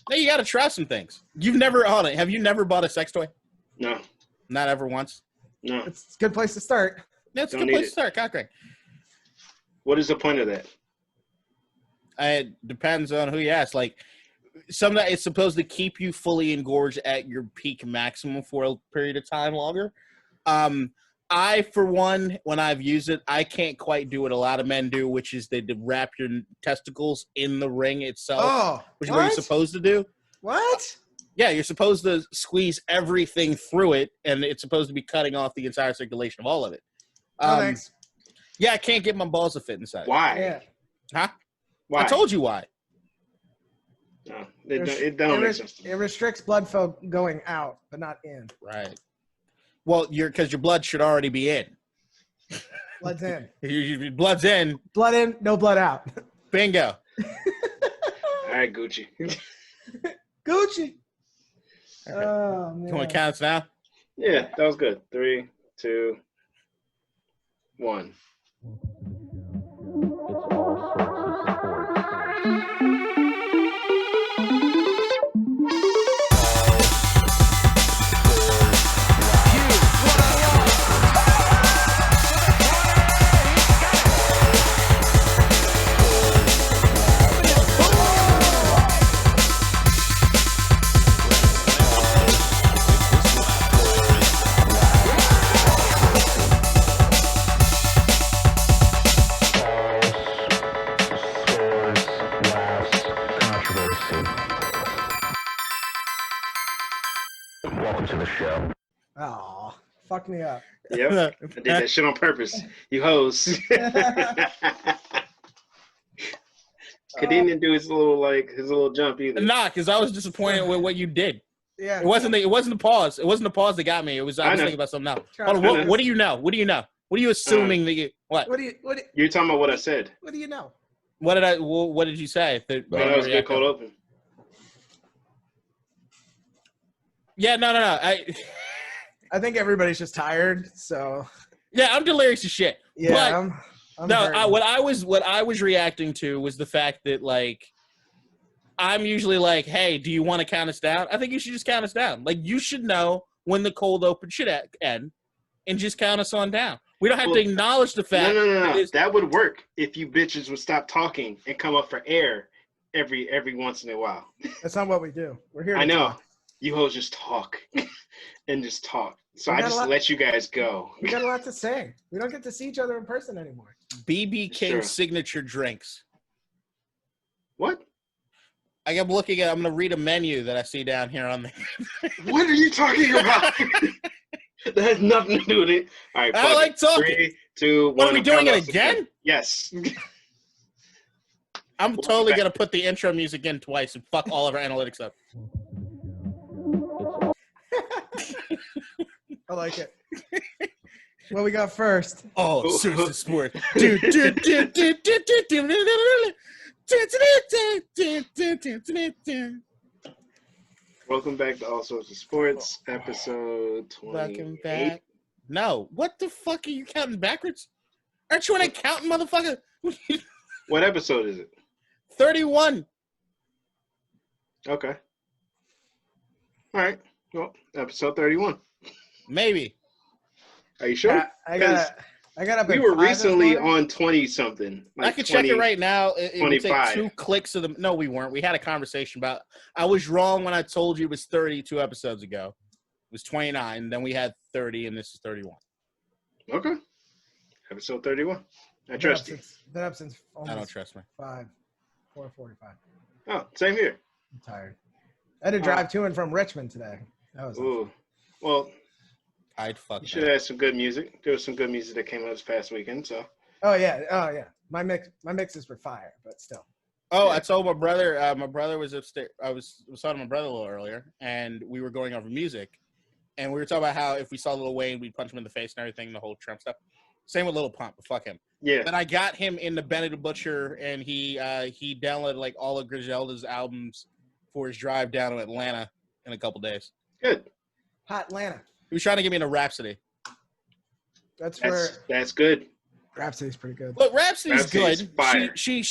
No, you got to try some things. Have you never bought a sex toy? No. Not ever once? No. It's a good place to start. Yeah, it's a good place to start. Cock ring. What is the point of that? It depends on who you ask. Like, some that it's supposed to keep you fully engorged at your peak maximum for a period of time longer. I, for one, when I've used it, I can't quite do what a lot of men do, which is they wrap your testicles in the ring itself, which is what you're supposed to do. What? Yeah, you're supposed to squeeze everything through it, and it's supposed to be cutting off the entire circulation of all of it. Thanks. Yeah, I can't get my balls to fit inside. Why? Yeah. Huh? Why? I told you why. No, it don't make sense. It restricts blood flow going out, but not in. Right. Well, because your blood should already be in. Blood's in. Your blood's in. Blood in, no blood out. Bingo. All right, Gucci. Gucci. Oh, man. Can we count us now? Yeah, that was good. 3, 2, 1. Welcome to the show. Oh, fuck me up. Yep, I did that shit on purpose. You hoes. Didn't do his little jump either. Nah, because I was disappointed with what you did. Yeah. It wasn't the pause. It wasn't the pause that got me. I was thinking about something else. Hold on, what do you know? What do you know? What are you assuming that you what? You're talking about what I said. What do you know? What did you say? That was a good cold open. Yeah, no. I think everybody's just tired, so. Yeah, I'm delirious as shit. Yeah, but what I was reacting to was the fact that, like, I'm usually like, hey, do you want to count us down? I think you should just count us down. Like, you should know when the cold open should end and just count us on down. We don't have to acknowledge the fact. No. That would work if you bitches would stop talking and come up for air every once in a while. That's not what we do. We're here to I know. talk. You hoes just talk and just talk. So I just let you guys go. We got a lot to say. We don't get to see each other in person anymore. BB King's signature drinks. What? I'm going to read a menu that I see down here on the. What are you talking about? That has nothing to do with it. All right. I like talking. 3, 2, 1. What, are we doing it again? Yes. I'm totally going to put the intro music in twice and fuck all of our analytics up. I like it. What we got first? Oh, seriously, sport. Welcome back to All Sorts of Sports, episode 28. Welcome back. No, what the fuck are you counting backwards? Aren't you an accountant, motherfucker? What episode is it? 31. Okay. All right. Well, episode 31. Maybe. Are you sure? I got up. We were recently on 20-something. Like I could check it right now. It would take 2 clicks of them. No, we weren't. We had a conversation about. I was wrong when I told you it was 32 episodes ago. It was 29. Then we had 30, and this is 31. Okay. Episode 31. I trust you. Been up since almost. I don't trust me. 4:45. Oh, same here. I'm tired. I had to drive to and from Richmond today. That was. Ooh. Well. I'd fuck. You should have had some good music. There was some good music that came out this past weekend. So. Oh yeah. My mixes were fire, but still. Oh, I told my brother. My brother was upstairs. I was talking to my brother a little earlier, and we were going over music, and we were talking about how if we saw Lil Wayne, we'd punch him in the face and everything, the whole Trump stuff. Same with Lil Pump, but fuck him. Yeah. But I got him into Benny the Butcher, and he downloaded like all of Griselda's albums for his drive down to Atlanta in a couple days. Good. Hot Atlanta. He was trying to get me into Rhapsody. That's good. Rhapsody's pretty good. Look, Rhapsody's good. Fire. She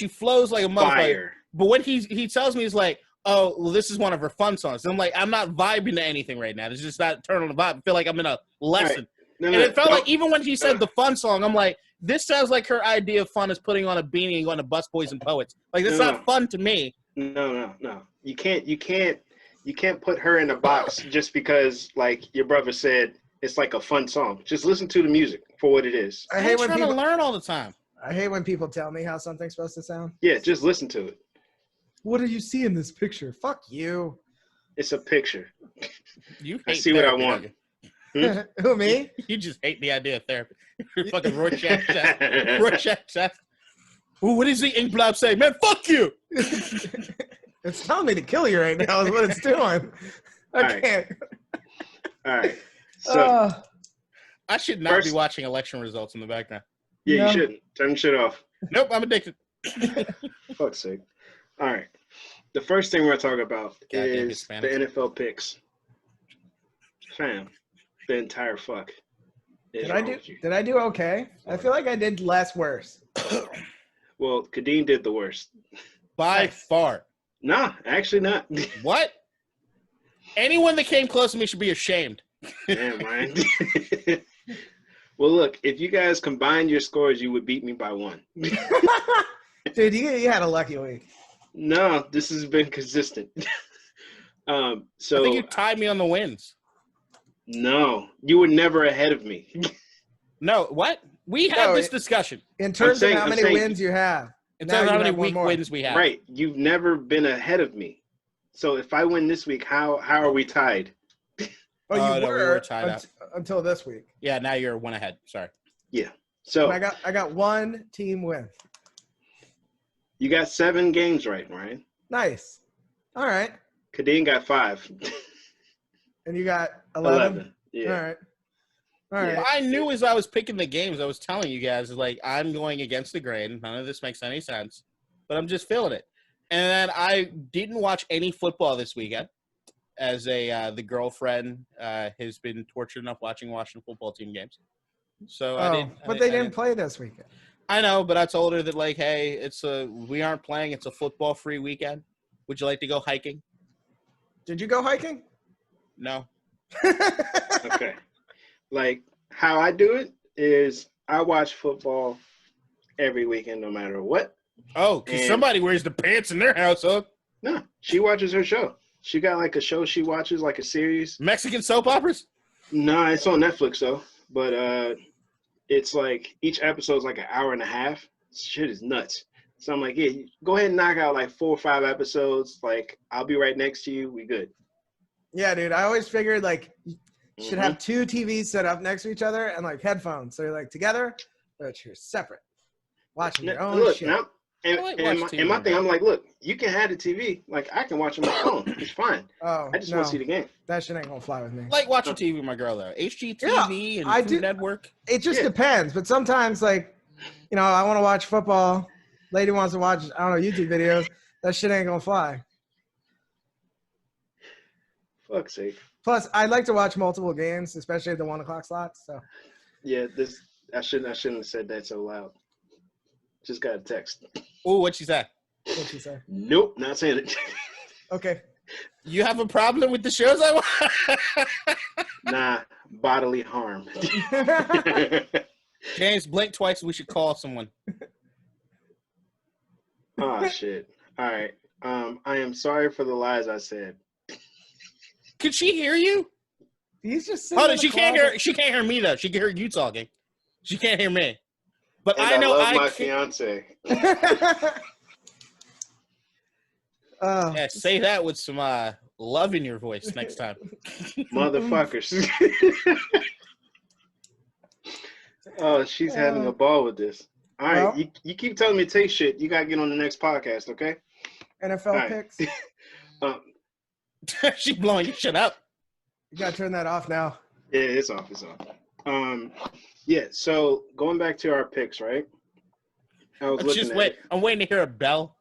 flows like a motherfucker. Fire. But when he tells me, he's like, oh, well, this is one of her fun songs. And I'm like, I'm not vibing to anything right now. It's just not turn on the vibe. I feel like I'm in a lesson. No, And it felt like even when she said the fun song, I'm like, this sounds like her idea of fun is putting on a beanie and going to Busboys and Poets. Like, that's not fun to me. No. You can't put her in a box just because, like your brother said, it's like a fun song. Just listen to the music for what it is. I hate when trying people to learn all the time. I hate when people tell me how something's supposed to sound. Yeah, just listen to it. What do you see in this picture? Fuck you. It's a picture. You I hate see what I therapy, want. don't you? Who, me? You just hate the idea of therapy. You're fucking Rorschach test. Rorschach test. Ooh, what does the ink blob say? Man, fuck you! It's telling me to kill you right now is what it's doing. I can't. All right. So I should not be watching election results in the background. yeah, No. you shouldn't. Turn the shit off. Nope, I'm addicted. Fuck's sake. All right. The first thing we're going to talk about Goddamn is the Hispanics. NFL picks. Fam, the entire fuck. Did I do okay? I feel like I did less worse. Well, Kadeem did the worst. By far. Nah, actually not. What? Anyone that came close to me should be ashamed. Damn, Ryan. Well, look, if you guys combined your scores, you would beat me by 1. Dude, you had a lucky week. No, this has been consistent. I So think you tied me on the wins. no, you were never ahead of me. No, what? We had this discussion. In terms saying- of how I'm many saying- wins you have. In Now terms of how you many have one weak more. wins we have. Right. You've never been ahead of me. So if I win this week, how are we tied? Oh, Oh, you no, we were were tied up. until this week. Yeah, now you're one ahead. Sorry. So And I got one team win. you got 7 games right, Ryan. Nice. All right. Kadeem got 5. And you got 11? Yeah. All right. All right. Yeah. Well, I knew as I was picking the games, I was telling you guys, like, I'm going against the grain. None of this makes any sense. But I'm just feeling it. And then I didn't watch any football this weekend, as the girlfriend has been tortured enough watching Washington football team games. So I didn't. But they didn't play this weekend. I know, but I told her that, like, hey, we aren't playing. It's a football-free weekend. Would you like to go hiking? Did you go hiking? No. Okay. Like how I do it is I watch football every weekend no matter what. Oh, because And- somebody wears the pants in their house, huh? No, she watches her show. She got like a show she watches, like a series. Mexican soap operas? No, it's on Netflix though. But it's like each episode's like an hour and a half. Shit is nuts. So I'm like, yeah, go ahead and knock out like 4 or 5 episodes. Like I'll be right next to you. We good. Yeah, dude. I always figured like you should Mhm. have 2 TVs set up next to each other and like headphones. So you're like together, but you're separate. Watching your own Look, shit. now, I like watching TV. and my thing, I'm like, look, you can have the TV. Like I can watch on my phone. It's fine. Oh, I just no. want to see the game. That shit ain't gonna fly with me. I like watching TV with my girl, though. HGTV and I Food do- Network. It just Yeah. depends. But sometimes, like, you know, I want to watch football. Lady wants to watch, I don't know, YouTube videos. That shit ain't gonna fly. Fuck's sake. Plus, I like to watch multiple games, especially the 1 o'clock slots. So Yeah, I shouldn't have said that so loud. Just got a text. Oh, what'd she say? what'd you say? Nope, not saying it. Okay. You have a problem with the shows I watch? Nah, bodily harm. James, blink twice. We should call someone. Oh shit. All right. I am sorry for the lies I said. Could she hear you? He's just sitting Oh, in she the can't closet. hear. She can't hear me though. She can hear you talking. She can't hear me. But And I know love my I can. fiance. Yeah, say that with some love in your voice next time. Motherfuckers. Oh, she's having a ball with this. All right, Well- you keep telling me to take shit. You gotta get on the next podcast, okay? NFL All right. picks. Um, She blowing your shit up. You gotta turn that off now. yeah, it's off. It's off. Yeah. So going back to our picks, right? I was looking Just at wait. it. I'm waiting to hear a bell.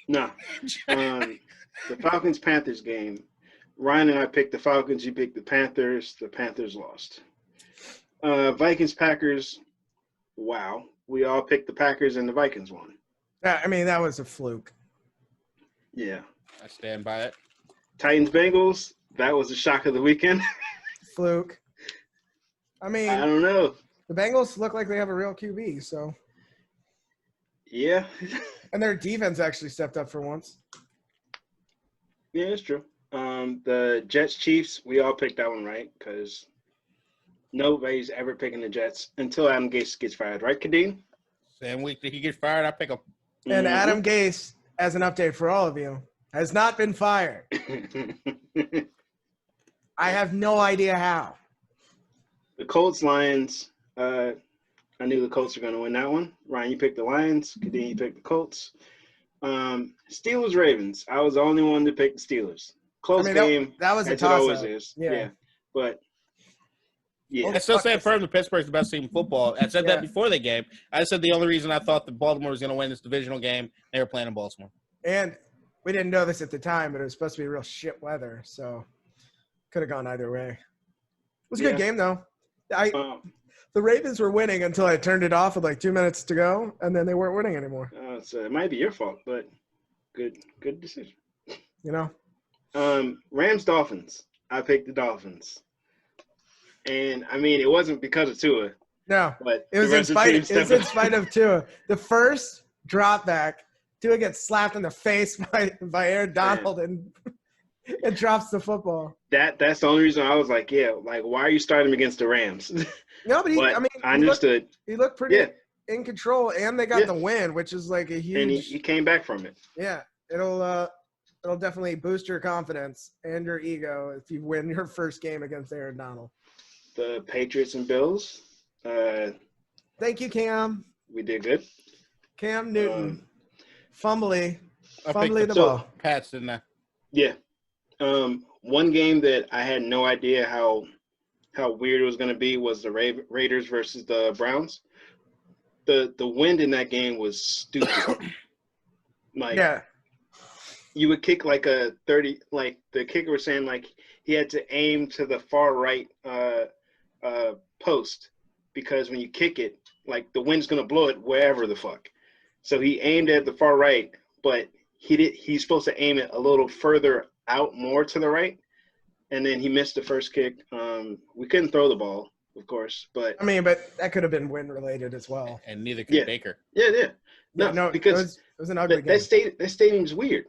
No. The Falcons-Panthers game. Ryan and I picked the Falcons. You picked the Panthers. The Panthers lost. Vikings-Packers. Wow. We all picked the Packers and the Vikings won. Yeah, I mean, that was a fluke. Yeah. I stand by it. Titans Bengals. That was the shock of the weekend. Fluke. I mean, I don't know. the Bengals look like they have a real QB, so. Yeah. And their defense actually stepped up for once. Yeah, it's true. The Jets Chiefs, we all picked that one right because nobody's ever picking the Jets until Adam Gase gets fired, right, Kadeem? Same week that he gets fired, I pick him. And Adam Gase, as an update for all of you, has not been fired. I have no idea how. The Colts Lions. I knew the Colts were going to win that one. Ryan, you picked the Lions. Kadeem, you picked the Colts. Steelers Ravens. I was the only one to pick the Steelers. Close game. That was a as it always toss-up. is. Yeah. But yeah. I still stand firm that Pittsburgh's the best team in football. I said that before the game. I said the only reason I thought that Baltimore was going to win this divisional game, they were playing in Baltimore. And we didn't know this at the time, but it was supposed to be real shit weather, so could have gone either way. It was a good game, though. The Ravens were winning until I turned it off with like 2 minutes to go, and then they weren't winning anymore. So it might be your fault, but good decision. You know? Rams Dolphins. I picked the Dolphins. And I mean, it wasn't because of Tua. No, but it was in spite of Tua. The first drop back, Tua gets slapped in the face by Aaron Donald and it drops the football. That's the only reason I was like, why are you starting him against the Rams? No, but I understood. He looked pretty in control, and they got the win, which is like a huge. And he came back from it. Yeah, it'll definitely boost your confidence and your ego if you win your first game against Aaron Donald. The Patriots and Bills. Thank you, Cam. We did good. Cam Newton, fumbly the ball. Pats, didn't I? Yeah. One game that I had no idea how weird it was going to be was the Raiders versus the Browns. The wind in that game was stupid. You would kick like a 30, like the kicker was saying, like he had to aim to the far right post because when you kick it, like the wind's going to blow it wherever the fuck. So he aimed at the far right, but he's supposed to aim it a little further out, more to the right. And then he missed the first kick. We couldn't throw the ball, of course, but that could have been wind related as well. And neither could Baker. Yeah. No, because it was an ugly game. That stadium's weird.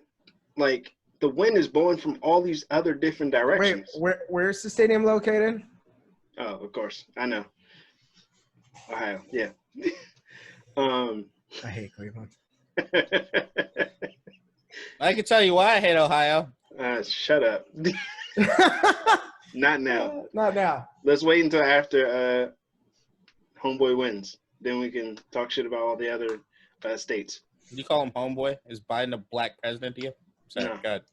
Like the wind is blowing from all these other different directions. Wait, where's the stadium located? Oh, of course, I know. Ohio, yeah. I hate Cleveland. I can tell you why I hate Ohio. Shut up. Not now. Not now. Let's wait until after homeboy wins. Then we can talk shit about all the other states. You call him homeboy? Is Biden a black president to you? No. God.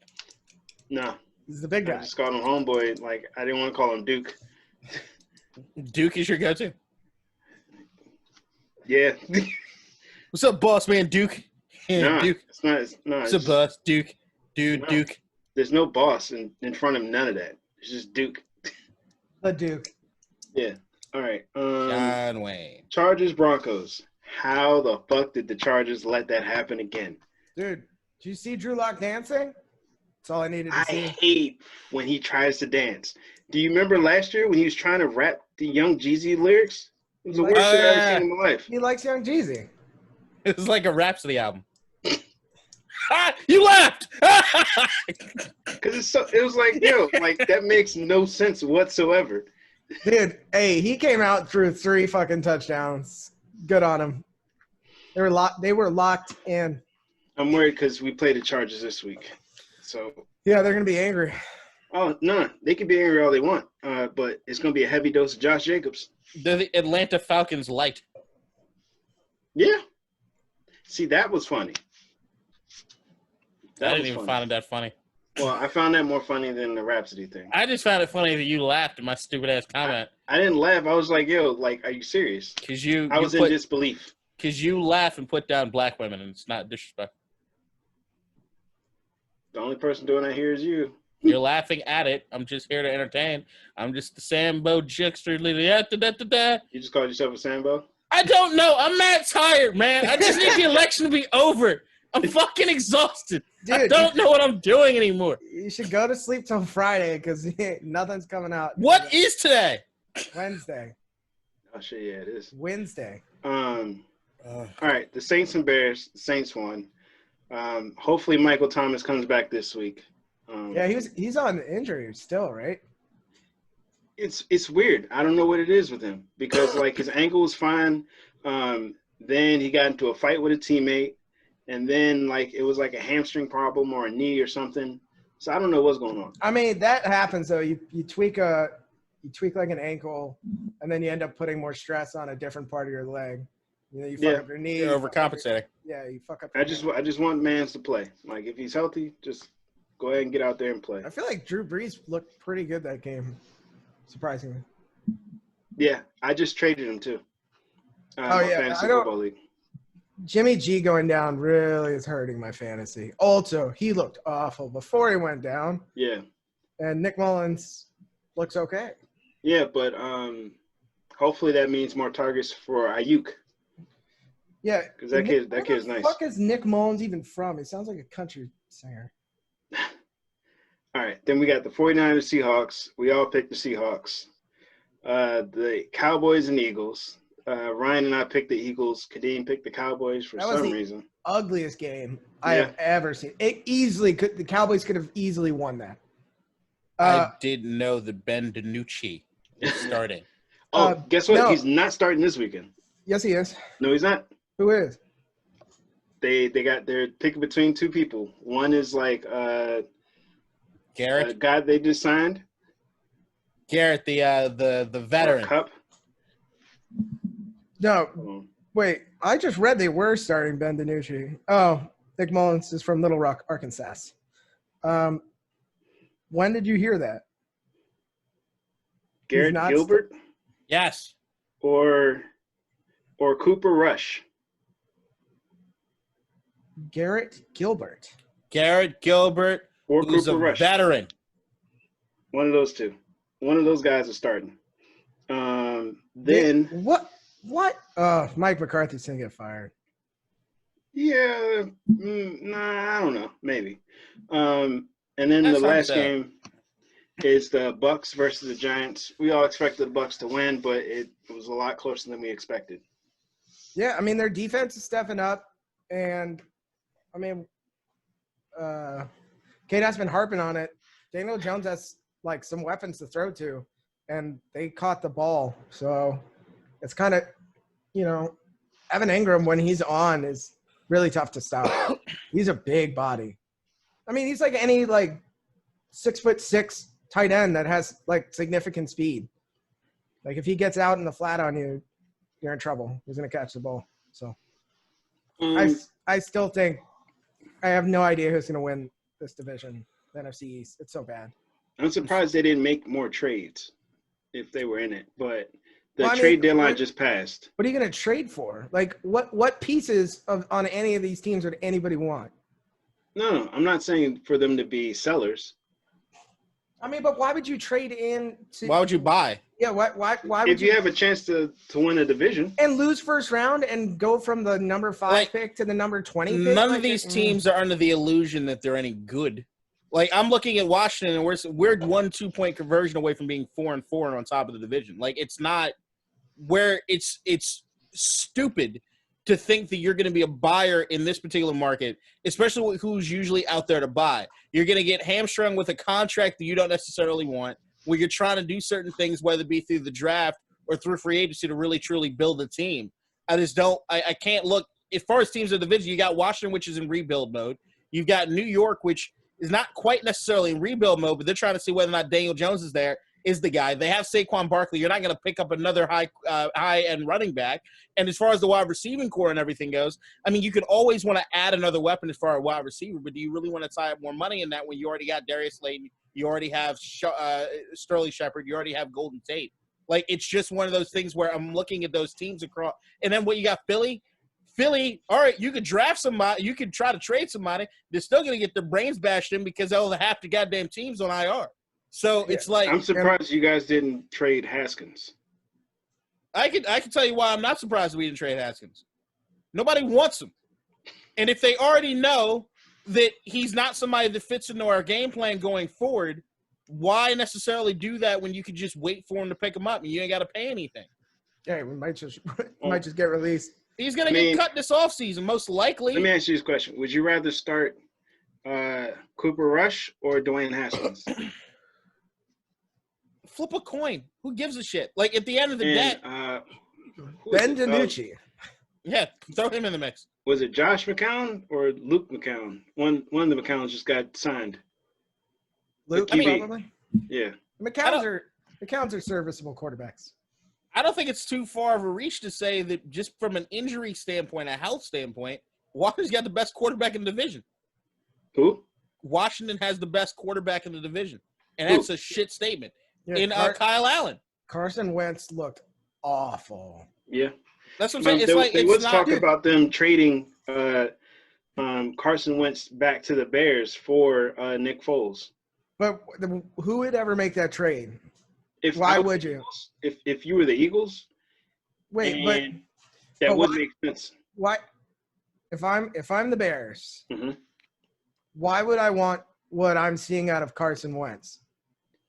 No. He's the big guy. I just called him homeboy. Like, I didn't want to call him Duke. Duke is your go-to? Yeah. What's up, boss man, Duke? Nah, Duke. What's up, boss? Duke. Dude, Duke. There's no boss in front of none of that. It's just Duke. The Duke. Yeah. All right. John Wayne. Chargers, Broncos. How the fuck did the Chargers let that happen again? Dude, did you see Drew Lock dancing? That's all I needed to see. I hate when he tries to dance. Do you remember last year when he was trying to rap the Young Jeezy lyrics? It was the worst shit I've ever seen in my life. He likes Young Jeezy. It was like a Rhapsody album. You laughed! Because it was like, that makes no sense whatsoever. Dude, hey, he came out through 3 fucking touchdowns. Good on him. They were locked in. I'm worried because we play the Chargers this week. So yeah, they're gonna be angry. Oh no, they can be angry all they want. But it's gonna be a heavy dose of Josh Jacobs. They're the Atlanta Falcons light. Yeah. See, that was funny. I didn't even find that funny. Well, I found that more funny than the Rhapsody thing. I just found it funny that you laughed at my stupid ass comment. I didn't laugh. I was like, are you serious? I was in disbelief. Because you laugh and put down black women, and it's not disrespectful. The only person doing that here is you. You're laughing at it. I'm just here to entertain. I'm just the Sambo Jixter. You just called yourself a Sambo? I don't know. I'm not tired, man. I just need the election to be over. I'm fucking exhausted. Dude, I don't know what I'm doing anymore. You should go to sleep till Friday because nothing's coming out. What is today? Wednesday? Oh shit, yeah, it is. Wednesday. All right, the Saints and Bears. The Saints won. Hopefully, Michael Thomas comes back this week. Yeah, he's on injury still, right? It's weird. I don't know what it is with him because like his ankle was fine. Then he got into a fight with a teammate, and then like it was like a hamstring problem or a knee or something. So I don't know what's going on. I mean, that happens though. You tweak like an ankle, and then you end up putting more stress on a different part of your leg. You know, you fuck up your knee. You're overcompensating. You fuck up. I just want Mans to play. Like if he's healthy, just go ahead and get out there and play. I feel like Drew Brees looked pretty good that game, surprisingly. Yeah, I just traded him too. Fantasy I don't. football league. Jimmy G going down really is hurting my fantasy. Also, he looked awful before he went down. Yeah. And Nick Mullins looks okay. Yeah, but hopefully that means more targets for Ayuk. Yeah, because that kid's nice. Where the fuck is Nick Mullins even from? He sounds like a country singer. All right, then we got the 49ers Seahawks. We all picked the Seahawks. The Cowboys and Eagles. Ryan and I picked the Eagles. Kadeem picked the Cowboys for some reason. Ugliest game I have ever seen. It easily could. The Cowboys could have easily won that. I didn't know that Ben DiNucci is starting. Guess what? No. He's not starting this weekend. Yes, he is. No, he's not. Who is? They're picking between two people. One is like Garrett, a guy they just signed. Garrett, the veteran. Cup. No, wait. I just read they were starting Ben DiNucci. Oh, Nick Mullins is from Little Rock, Arkansas. When did you hear that? Garrett Gilbert? Yes. Or Cooper Rush. Garrett Gilbert. Garrett Gilbert, or who's Cooper a Rush. veteran. One of those two. One of those guys is starting. Then what? Mike McCarthy's gonna get fired. Yeah, I don't know, maybe. And then the last game is the Bucks versus the Giants. We all expected the Bucks to win, but it was a lot closer than we expected. Yeah, I mean their defense is stepping up, and I mean, K-Dot's been harping on it. Daniel Jones has like some weapons to throw to, and they caught the ball, so it's kind of, Evan Ingram when he's on is really tough to stop. He's a big body. I mean, he's like any 6'6" tight end that has like significant speed. Like if he gets out in the flat on you, you're in trouble. He's gonna catch the ball. So I still think I have no idea who's gonna win this division, the NFC East. It's so bad. I'm surprised they didn't make more trades if they were in it, but trade deadline just passed. What are you gonna trade for? Like what pieces on any of these teams would anybody want? No, I'm not saying for them to be sellers. I mean, but why would you trade in to? Why would you buy? Yeah, why would if you have a chance to win a division and lose first round and go from the number 5 pick to the number 20 pick? None of these teams are under the illusion that they're any good. Like I'm looking at Washington, and we're 1-2 point conversion away from being 4-4 and on top of the division. Like it's not where it's stupid to think that you're going to be a buyer in this particular market, especially who's usually out there to buy. You're going to get hamstrung with a contract that you don't necessarily want, where you're trying to do certain things, whether it be through the draft or through free agency to really, truly build a team. I can't look – as far as teams in the division, you got Washington, which is in rebuild mode. You've got New York, which is not quite necessarily in rebuild mode, but they're trying to see whether or not Daniel Jones is the guy. They have Saquon Barkley. You're not going to pick up another high-end running back. And as far as the wide receiving core and everything goes, I mean, you could always want to add another weapon as far as wide receiver, but do you really want to tie up more money in that when you already got Darius Slayton, you already have Sterling Shepard, you already have Golden Tate? Like, it's just one of those things where I'm looking at those teams across. And then what you got, Philly, all right, you could draft somebody, you could try to trade somebody. They're still going to get their brains bashed in because they'll have half the goddamn teams on IR. So it's like I'm surprised you guys didn't trade Haskins. I can tell you why I'm not surprised we didn't trade Haskins. Nobody wants him. And if they already know that he's not somebody that fits into our game plan going forward, why necessarily do that when you could just wait for him to pick him up and you ain't got to pay anything? Yeah, we might just get released. He's going to get cut this offseason, most likely. Let me ask you this question. Would you rather start Cooper Rush or Dwayne Haskins? Flip a coin. Who gives a shit? Like, at the end of the day. Ben DiNucci. Yeah, throw him in the mix. Was it Josh McCown or Luke McCown? One of the McCowns just got signed. Luke, probably? Yeah. McCowns are serviceable quarterbacks. I don't think it's too far of a reach to say that just from an injury standpoint, a health standpoint, Washington's got the best quarterback in the division. Who? Washington has the best quarterback in the division. And that's a shit statement. Yeah, Kyle Allen. Carson Wentz looked awful. Yeah. That's what I'm saying. There was talk about them trading Carson Wentz back to the Bears for Nick Foles. But who would ever make that trade? Why would you? If you were the Eagles, that would make sense. Why? If I'm the Bears, mm-hmm. Why would I want what I'm seeing out of Carson Wentz?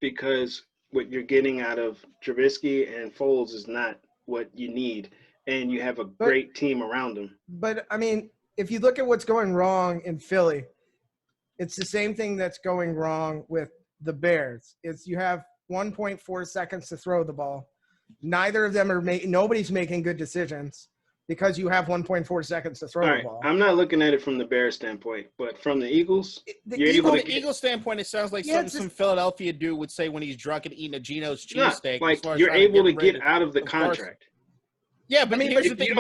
Because what you're getting out of Trubisky and Foles is not what you need, and you have a great team around them. But I mean, if you look at what's going wrong in Philly, it's the same thing that's going wrong with the Bears. It's you have 1.4 seconds to throw the ball. Neither of them nobody's making good decisions because you have 1.4 seconds to throw the ball. I'm not looking at it from the Bears standpoint, but from the Eagles, Eagles standpoint, it sounds like something some Philadelphia dude would say when he's drunk and eating a Geno's cheesesteak. Like you're able to get out of the contract. Yeah, but here's the thing.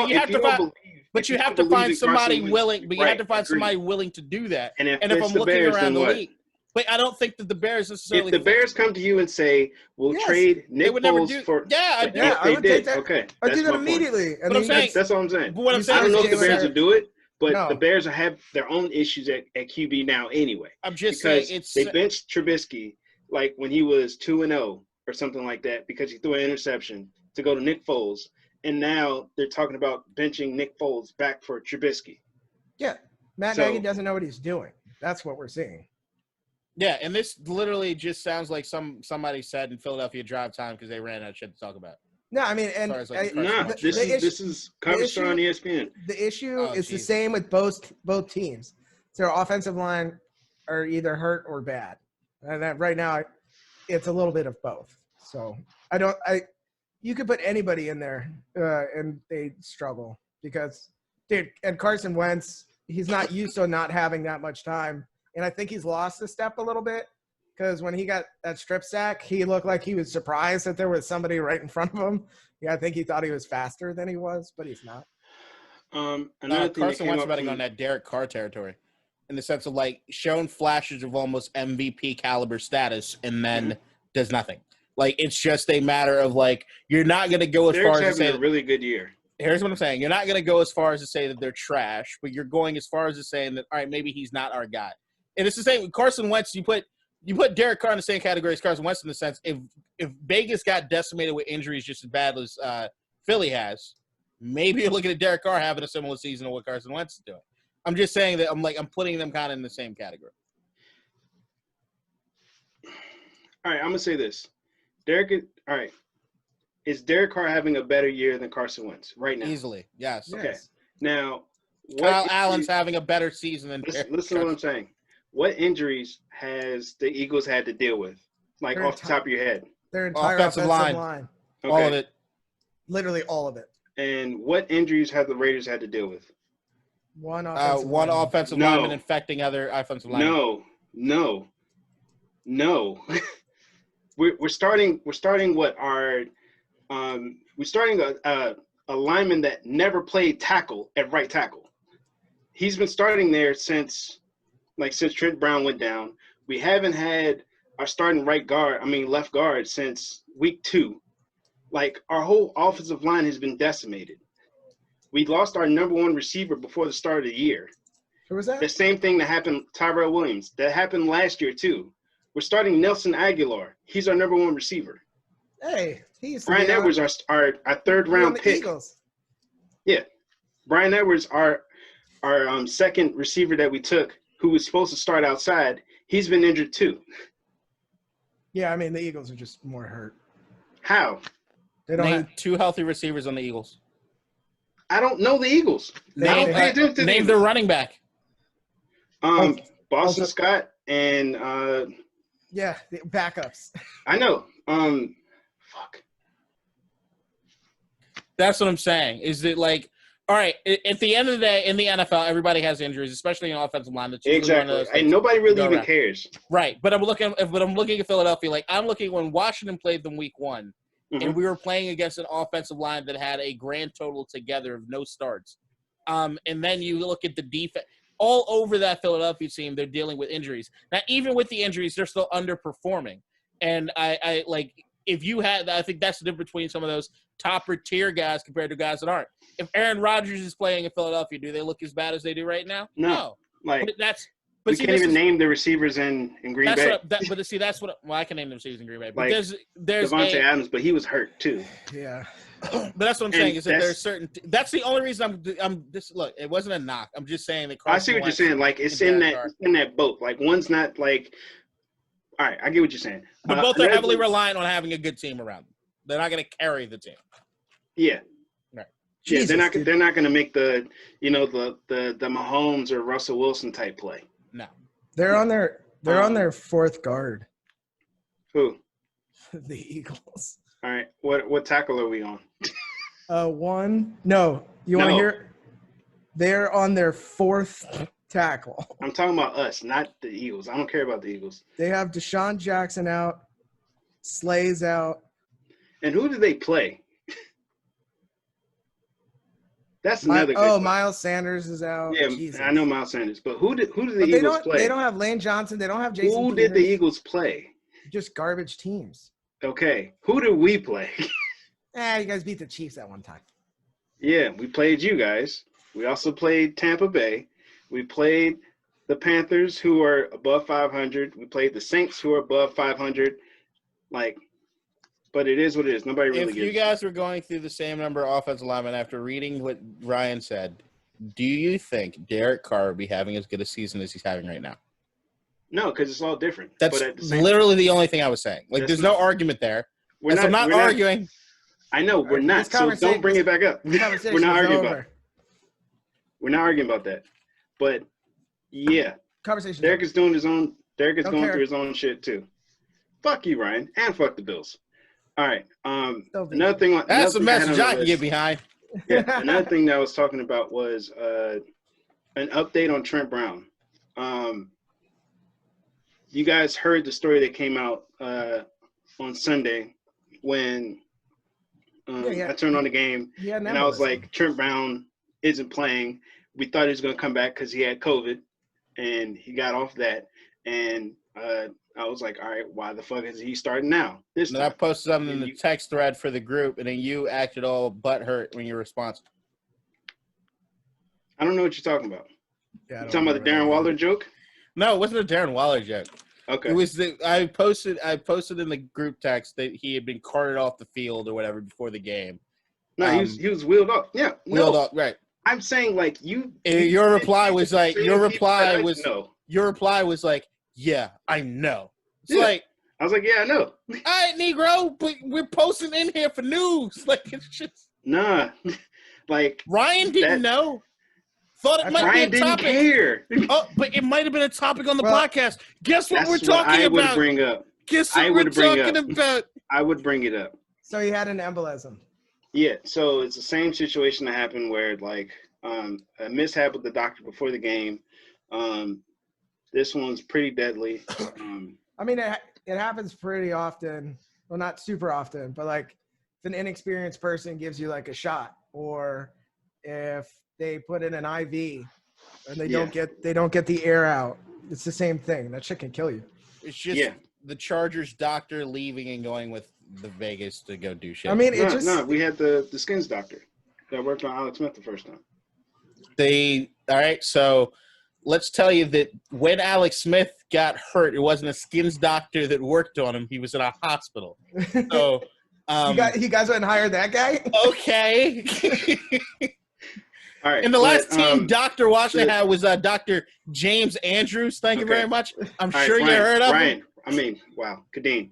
But you have to find somebody willing. But you have to find somebody willing to do that. And if I'm looking around the league, but I don't think that the Bears necessarily. If the Bears come to you and say, "We'll trade Nick Foles for," I would take that. Okay, I'd do that immediately. That's all I'm saying. But what I'm saying I don't know if the Bears will do it, but the Bears have their own issues at QB now anyway. I'm just saying they benched Trubisky like when he was 2-0 or something like that because he threw an interception to go to Nick Foles. And now they're talking about benching Nick Foles back for Trubisky. Yeah. Matt Nagy doesn't know what he's doing. That's what we're seeing. Yeah, and this literally just sounds like somebody said in Philadelphia drive time because they ran out of shit to talk about. No, I mean, and this is coverage on ESPN. The issue is the same with both teams. Their offensive line are either hurt or bad. And that right now, it's a little bit of both. So you could put anybody in there and they struggle because, dude, and Carson Wentz, he's not used to not having that much time. And I think he's lost a step a little bit because when he got that strip sack, he looked like he was surprised that there was somebody right in front of him. Yeah, I think he thought he was faster than he was, but he's not. Carson Wentz about to go on that Derek Carr territory in the sense of like shown flashes of almost MVP caliber status and then does nothing. Like, it's just a matter of, like, you're not going to go as far as to say – a really good year. Here's what I'm saying. You're not going to go as far as to say that they're trash, but you're going as far as to saying that, all right, maybe he's not our guy. And it's the same with Carson Wentz. You put Derek Carr in the same category as Carson Wentz in the sense if Vegas got decimated with injuries just as bad as Philly has, maybe you're looking at Derek Carr having a similar season to what Carson Wentz is doing. I'm just saying that I'm putting them kind of in the same category. All right, I'm going to say this. Is Derek Carr having a better year than Carson Wentz right now? Easily, yes. Okay. Now, Kyle Allen's having a better season than Derek Listen to what I'm saying. What injuries has the Eagles had to deal with, like off the top of your head? Their entire offensive line. Okay. All of it. Literally all of it. And what injuries have the Raiders had to deal with? One offensive lineman infecting other offensive linemen. No. We're starting a lineman that never played tackle at right tackle. He's been starting there since Trent Brown went down. We haven't had our starting left guard since week 2. Like, our whole offensive line has been decimated. We lost our number 1 receiver before the start of the year. Who was that? The same thing that happened Tyrell Williams. That happened last year too. We're starting Nelson Aguilar. He's our number 1 receiver. Hey, Brian Edwards, our 3rd round pick. Eagles. Yeah, Brian Edwards, our our second receiver that we took, who was supposed to start outside, he's been injured too. Yeah, I mean the Eagles are just more hurt. How? They don't Name have, 2 healthy receivers on the Eagles. I don't know the Eagles. I don't pay attention to the Name Eagles. their running back. Boston Scott and yeah, the backups. I know. Fuck. That's what I'm saying. Is it like, all right, at the end of the day, in the NFL, everybody has injuries, especially in offensive line. That's usually one of Exactly. those And things nobody really go even around. cares. Right, but I'm looking at Philadelphia. Like I'm looking when Washington played them week 1, and we were playing against an offensive line that had a grand total together of no starts. And then you look at the defense. All over that Philadelphia team, they're dealing with injuries. Now, even with the injuries, they're still underperforming. And I like if you had, I think that's the difference between some of those topper tier guys compared to guys that aren't. If Aaron Rodgers is playing in Philadelphia, do they look as bad as they do right now? No. Like But we see, can't even name the receivers in Green Bay. I can name the receivers in Green Bay. But Like, there's Devontae Adams, but he was hurt too. Yeah. But that's what I'm saying is that there's certain. That's the only reason I'm just look. It wasn't a knock. I'm just saying that. I see what you're saying. Like it's in that boat. Like one's not like. All right, I get what you're saying. But both are heavily reliant on having a good team around them. They're not going to carry the team. Yeah. Right. Yeah, Jesus, they're not going to make the the Mahomes or Russell Wilson type play. No. They're on their fourth guard. Who? The Eagles. All right. What tackle are we on? One. No. You want to hear? They're on their fourth tackle. I'm talking about us, not the Eagles. I don't care about the Eagles. They have Deshaun Jackson out. Slay's out. And who do they play? That's another. Miles Sanders is out. Yeah, Jesus. I know Miles Sanders, but who do the Eagles play? They don't have Lane Johnson. They don't have Jason. Who did the Eagles play? Just garbage teams. Okay, who did we play? You guys beat the Chiefs at one time. Yeah, we played you guys. We also played Tampa Bay. We played the Panthers, who are above 500. We played the Saints, who are above 500. But it is what it is. Nobody really If gives you guys were going through the same number of offensive linemen after reading what Ryan said, do you think Derek Carr would be having as good a season as he's having right now? No, because it's all different. That's but literally the only thing I was saying. Like, there's no argument there. I'm not arguing. I know we're not. So don't bring it back up. We're not arguing about it. We're not arguing about that. But yeah, conversation. Derek is doing his own. Derek is going through his own shit too. Fuck you, Ryan, and fuck the Bills. All right. Another thing. That's a message I can get behind. Yeah. Another thing that I was talking about was an update on Trent Brown. You guys heard the story that came out on Sunday when I turned on the game and I was like, Trent Brown isn't playing. We thought he was going to come back because he had COVID and he got off that. And I was like, all right, why the fuck is he starting now? And I posted something in the text thread for the group, and then you acted all butthurt when you responded. I don't know what you're talking about. Yeah, you talking about the Darren Waller joke? No, it wasn't a Darren Waller joke. Okay. It was I posted in the group text that he had been carted off the field or whatever before the game. No, he was wheeled off. Yeah, wheeled off. Right. I'm saying like you. Your reply was like, yeah, I know. It's like I was like, yeah, I know. All right, Negro, but we're posting in here for news. Like it's just like Ryan didn't know. Thought it might Ryan be a topic. Didn't care. Oh, but it might have been a topic on the podcast. Guess what we're talking about? I would bring up. Guess what we're talking about? I would bring it up. So he had an embolism. Yeah, so it's the same situation that happened where like a mishap with the doctor before the game. This one's pretty deadly. I mean, it happens pretty often. Well, not super often, but like if an inexperienced person gives you like a shot, or if they put in an IV and they don't get the air out, it's the same thing. That shit can kill you. It's just the Chargers doctor leaving and going with the Vegas to go do shit. I mean, we had the skins doctor that worked on Alex Smith the first time. All right, so let's tell you that when Alex Smith got hurt, it wasn't a skins doctor that worked on him. He was in a hospital. So you guys went and hired that guy? Okay. All right. And the last but, team Dr. Washington had was Dr. James Andrews. Thank you very much. I'm All sure right, you heard of him. Ryan, I mean, wow. Kadeen,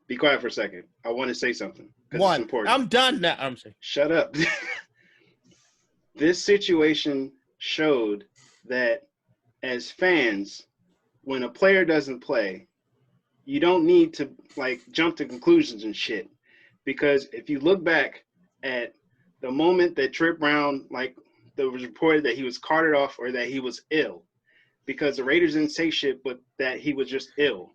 be quiet for a second. I want to say something because it's important. I'm done now. I'm saying. Shut up. This situation showed that as fans, when a player doesn't play, you don't need to like jump to conclusions and shit. Because if you look back at the moment that Trip Brown, like, there was reported that he was carted off or that he was ill, because the Raiders didn't say shit, but that he was just ill.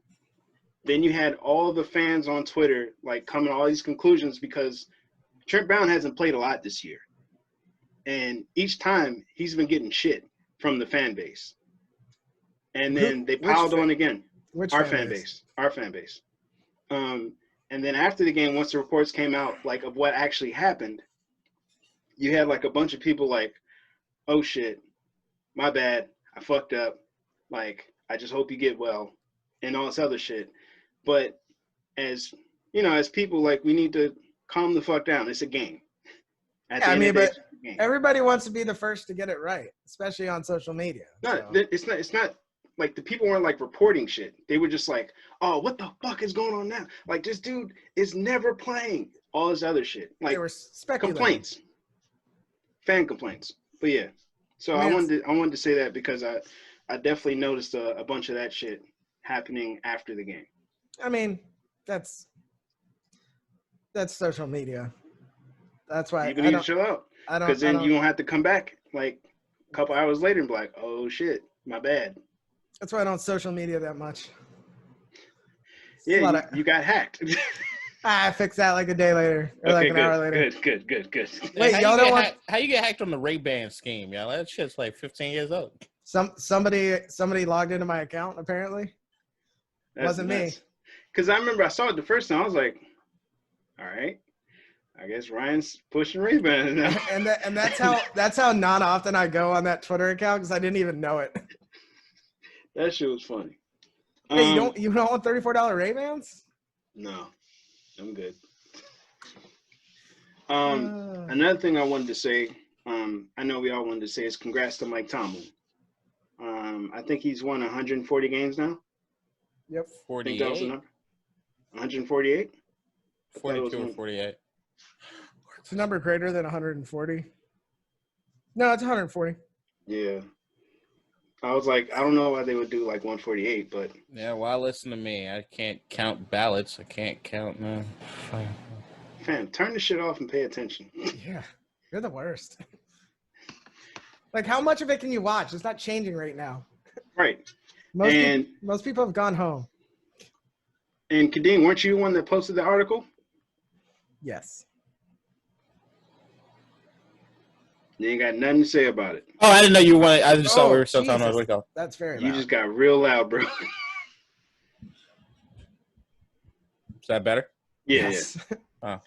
Then you had all the fans on Twitter like coming to all these conclusions because Trent Brown hasn't played a lot this year. And each time he's been getting shit from the fan base. And then they piled on again. Our fan base. And then after the game, once the reports came out like of what actually happened, you had like a bunch of people like, oh shit, my bad, I fucked up. Like, I just hope you get well and all this other shit. But as, you know, as people, like, we need to calm the fuck down. It's a game. Yeah, I mean, but everybody wants to be the first to get it right, especially on social media. No, it's not like the people weren't like reporting shit. They were just like, oh, what the fuck is going on now? Like, this dude is never playing. All this other shit. Like, they were speculating. Complaints. Fan complaints. But yeah. So I wanted to say that because I definitely noticed a bunch of that shit happening after the game. I mean, that's social media. That's why you need to chill out. Because then you don't have to come back like a couple hours later and be like, oh shit, my bad. That's why I don't social media that much. Yeah, you got hacked. I fixed that like a day later or like an hour later. Good. Wait, how you get hacked on the Ray-Ban scheme, y'all? That shit's like 15 years old. Somebody logged into my account apparently. Wasn't me. Because I remember I saw it the first time. I was like, all right, I guess Ryan's pushing Ray-Ban now. and that's how not often I go on that Twitter account because I didn't even know it. That shit was funny. Hey, you don't want $34 Ray-Bans? No, I'm good. Another thing I wanted to say, I know we all wanted to say, is congrats to Mike Tomlin. I think he's won 140 games now. Yep. 48. I think that was the number. 148? 42 or 48. It's a number greater than 140. No, it's 140. Yeah. I was like, I don't know why they would do like 148, but. Yeah, well, listen to me. I can't count ballots. I can't count. No. Fam, turn the shit off and pay attention. Yeah, you're the worst. Like, how much of it can you watch? It's not changing right now. Right. Most people have gone home. And Kadeem, weren't you the one that posted the article? Yes. You ain't got nothing to say about it. Oh, I didn't know you wanted. I just thought we were still talking about Rico. That's very loud. You just got real loud, bro. Is that better? Yeah. Yes. Oh.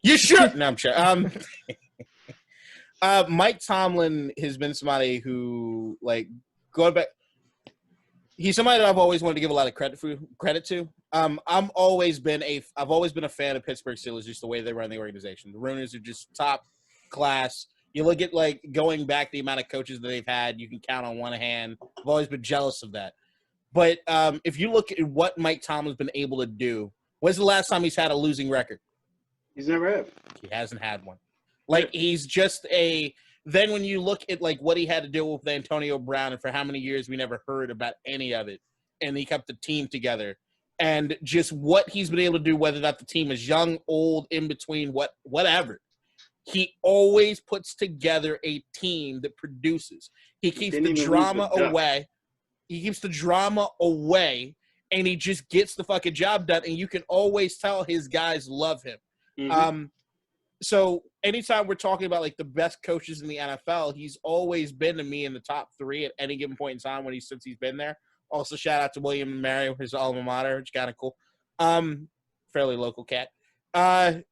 You should. No, I'm sure. Mike Tomlin has been somebody who, like, going back. He's somebody that I've always wanted to give a lot of credit to. I've always been a fan of Pittsburgh Steelers, just the way they run the organization. The Rooners are just top class. You look at, like, going back the amount of coaches that they've had, you can count on one hand. I've always been jealous of that. But if you look at what Mike Tomlin's been able to do, when's the last time he's had a losing record? He's never had. He hasn't had one. Like, he's just a – then when you look at, like, what he had to deal with Antonio Brown, and for how many years we never heard about any of it, and he kept the team together, and just what he's been able to do, whether or not the team is young, old, in between, whatever. He always puts together a team that produces. He keeps the drama away. He keeps the drama away, and he just gets the fucking job done, and you can always tell his guys love him. Mm-hmm. So anytime we're talking about, like, the best coaches in the NFL, he's always been, to me, in the top 3 at any given point in time since he's been there. Also, shout out to William & Mary, his alma mater, which is kind of cool. Fairly local cat. I've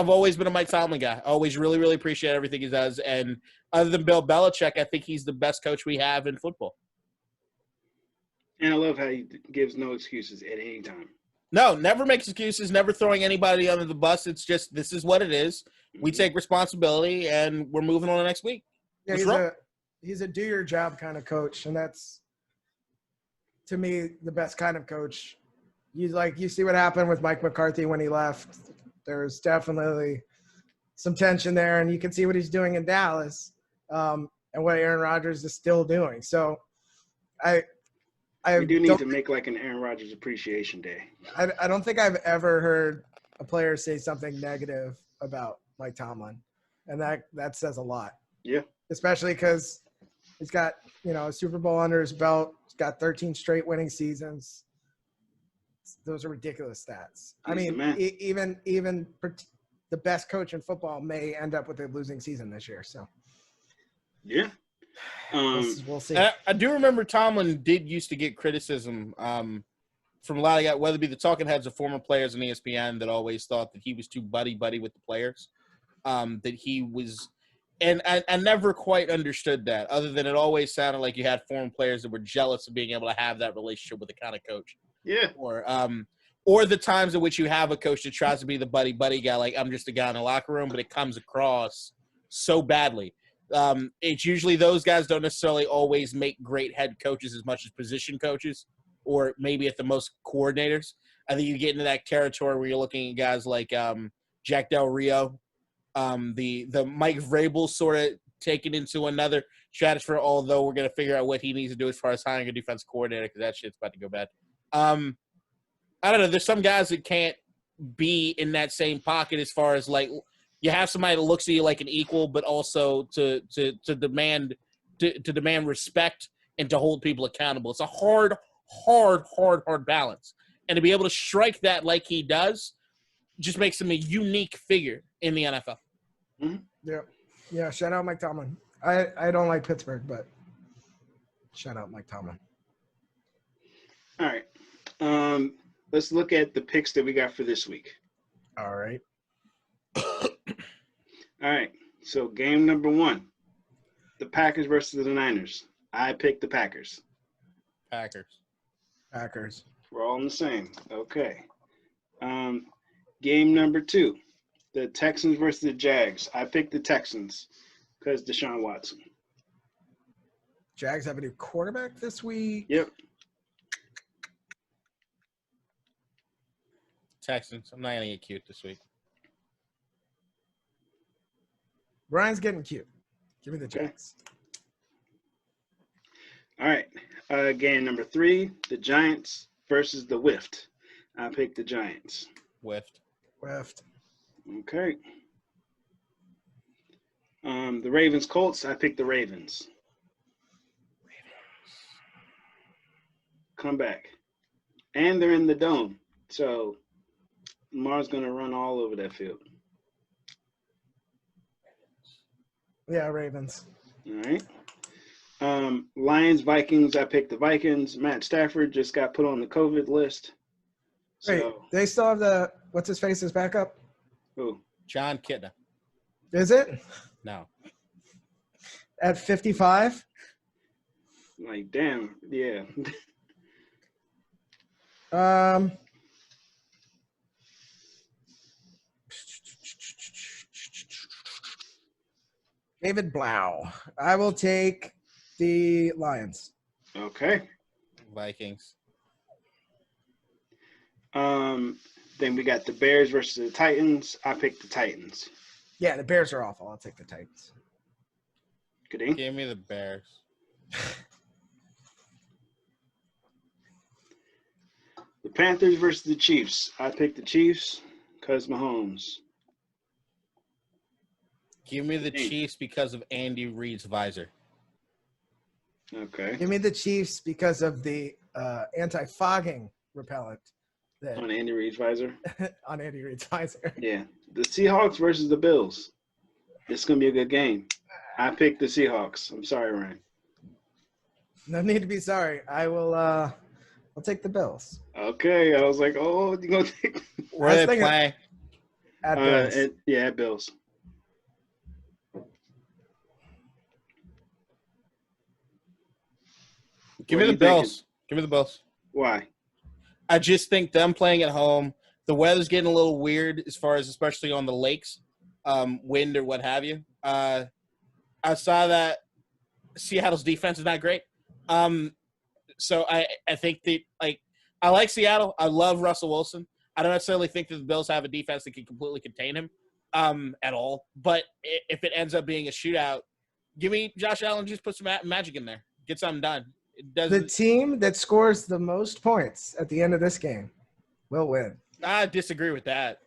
always been a Mike Tomlin guy. I always really, really appreciate everything he does. And other than Bill Belichick, I think he's the best coach we have in football. And I love how he gives no excuses at any time. No, never makes excuses, never throwing anybody under the bus. It's just, this is what it is. We take responsibility, and we're moving on to next week. Yeah, he's a do your job kind of coach, and that's, to me, the best kind of coach. You see what happened with Mike McCarthy when he left. There's definitely some tension there, and you can see what he's doing in Dallas, and what Aaron Rodgers is still doing. So we do need to make like an Aaron Rodgers appreciation day. I don't think I've ever heard a player say something negative about Mike Tomlin, and that says a lot. Yeah. Especially because he's got, a Super Bowl under his belt. He's got 13 straight winning seasons. Those are ridiculous stats. Even the best coach in football may end up with a losing season this year. So, yeah. We'll see. I do remember Tomlin did used to get criticism from a lot of guys, whether it be the talking heads or former players on ESPN, that always thought that he was too buddy-buddy with the players. That he was – and I never quite understood that, other than it always sounded like you had former players that were jealous of being able to have that relationship with the kind of coach. Yeah. Or the times in which you have a coach that tries to be the buddy-buddy guy, like I'm just a guy in the locker room, but it comes across so badly. It's usually those guys don't necessarily always make great head coaches as much as position coaches, or maybe at the most coordinators. I think you get into that territory where you're looking at guys like Jack Del Rio, the Mike Vrabel sort of taken into another stratosphere, although we're going to figure out what he needs to do as far as hiring a defense coordinator, because that shit's about to go bad. I don't know. There's some guys that can't be in that same pocket as far as like you have somebody that looks at you like an equal, but also to demand respect and to hold people accountable. It's a hard balance, and to be able to strike that like he does just makes him a unique figure in the NFL. Mm-hmm. Yeah. Shout out Mike Tomlin. I don't like Pittsburgh, but shout out Mike Tomlin. All right. Let's look at the picks that we got for this week. All right. All right. So game number 1, the Packers versus the Niners. I picked the Packers. Packers. We're all in the same. Okay. Game number 2, the Texans versus the Jags. I picked the Texans because Deshaun Watson. Jags have a new quarterback this week. Yep. Texans. I'm not going to get cute this week. Brian's getting cute. Give me the Jags. All right. Game number 3, the Giants versus the Whiffed. I picked the Giants. Whiffed. Okay. The Ravens Colts. I picked the Ravens. Come back. And they're in the dome. So Lamar's going to run all over that field. Yeah, Ravens. All right. Lions, Vikings. I picked the Vikings. Matt Stafford just got put on the COVID list. Wait, they still have the – what's his face as backup? Who? John Kitna. Is it? No. At 55? Like, damn. Yeah. David Blau. I will take the Lions. Okay. Vikings. Then we got the Bears versus the Titans. I picked the Titans. Yeah, the Bears are awful. I'll take the Titans. Good. Give me the Bears. The Panthers versus the Chiefs. I picked the Chiefs because Mahomes. Give me the Chiefs because of Andy Reid's visor. Okay. Give me the Chiefs because of the anti-fogging repellent. On Andy Reid's visor? On Andy Reid's visor. Yeah. The Seahawks versus the Bills. It's going to be a good game. I picked the Seahawks. I'm sorry, Ryan. No need to be sorry. I'll take the Bills. Okay. I was like, oh, you're going to take – Where are they playing? At Bills. At Bills. Give me the Bills. Give me the Bills. Why? I just think them playing at home, the weather's getting a little weird as far as especially on the lakes, wind or what have you. I saw that Seattle's defense is not great. So I think I like Seattle. I love Russell Wilson. I don't necessarily think that the Bills have a defense that can completely contain him at all. But if it ends up being a shootout, give me Josh Allen. Just put some magic in there. Get something done. The team that scores the most points at the end of this game will win. I disagree with that.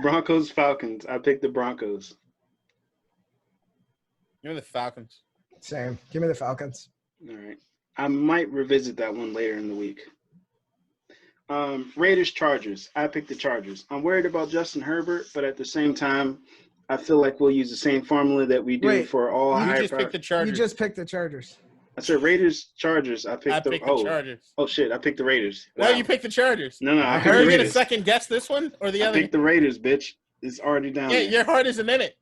Broncos, Falcons. I picked the Broncos. Give me the Falcons. Same. Give me the Falcons. All right. I might revisit that one later in the week. Raiders, Chargers. I picked the Chargers. I'm worried about Justin Herbert, but at the same time, I feel like we'll use the same formula that we do for all high. You just picked the Chargers. You just picked the Chargers. I said Raiders, Chargers. I picked the Chargers. Oh shit! I picked the Raiders. Wow. No, you picked the Chargers. No, I picked the Raiders. Are you gonna second guess this one or the other? I picked the Raiders, bitch. It's already down. Yeah, there. your heart isn't in it.